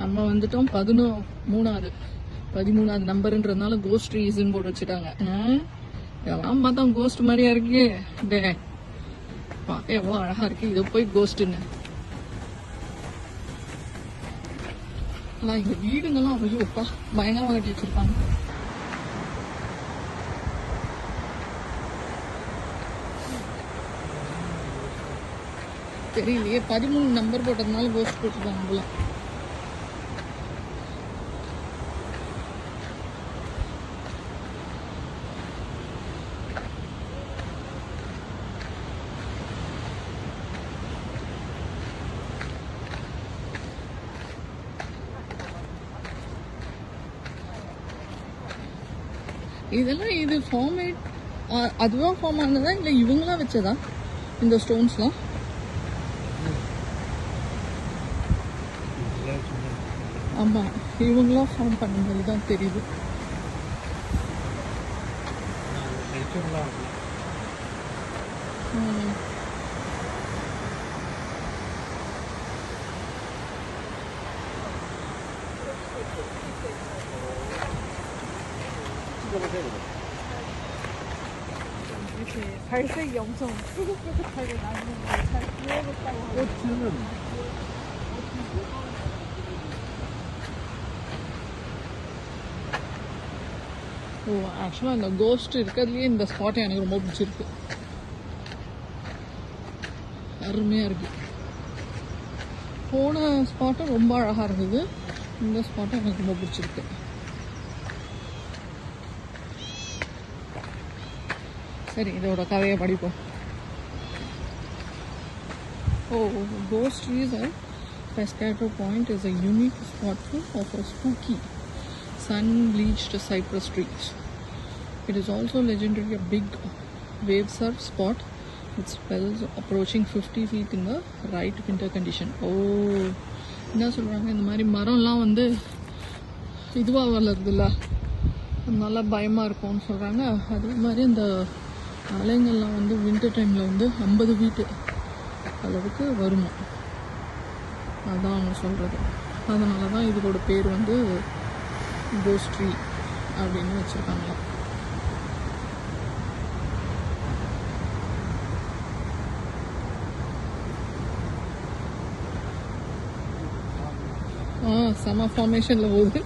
நம்ம வந்துட்டோம் 13வது நம்பர்ன்றதுனால கோஸ்ட் ட்ரீஸ்ன்னு போட்டு வச்சுட்டாங்க. இதெல்லாம் பார்த்தா கோஸ்ட் மாதிரியா இருக்கு. பார்க்க எவ்வளவு அழகா இருக்கு. இது போய் கோஸ்ட்னு இங்க வீடுங்கெல்லாம் ஐயோப்பா பயங்கரமா கட்டி வச்சிருப்பாங்க. தெரியலையே 13 நம்பர் போட்டதுனால கோஸ்ட் போட்டுருப்பாங்க போல. இதெல்லாம் இது ஃபார்மேட் அதுவா ஃபார்ம் ஆனதா இல்லை இவங்களா வச்சதா இந்த ஸ்டோன்ஸ்லாம்? ஆமா இவங்களா ஃபார்ம் பண்ண மாதிரி தான் தெரியுது. 이렇게 발색이 엄청 뾰족뾰족하게 나는 걸잘 구워줬다고 하고. ஓ ஆக்சுவலாக இந்த கோஸ்ட் இருக்கிறதுலேயே இந்த ஸ்பாட் எனக்கு ரொம்ப பிடிச்சிருக்கு. அருமையாக இருக்கு. போன ஸ்பாட்டும் ரொம்ப அழகாக இருந்தது. இந்த ஸ்பாட்டும் எனக்கு ரொம்ப பிடிச்சிருக்கு. சரி இதோட கதையை படிப்போம். Ghost trees at Pescato Point is a unique spot full of a spooky sun-bleached cypress trees. It is also legendary a big wave surf spot with swells approaching 50 feet in the right winter condition. என்ன சொல்கிறாங்க, இந்த மாதிரி மரம்லாம் வந்து இதுவாக வளருதுல்ல, அதனால பயமாக இருக்கும்னு சொல்கிறாங்க. அதே மாதிரி இந்த அலைங்கள்லாம் வந்து வின்டர் டைமில் வந்து 50 ஃபீட்டு அளவுக்கு வருமா, அதுதான் அவங்க சொல்கிறது. அதனால தான் இதோட பேர் வந்து கோஸ்ட் ட்ரீ அப்படின்னு வச்சுருக்காங்களாம். செம ஃபார்மேஷனில் போகுது.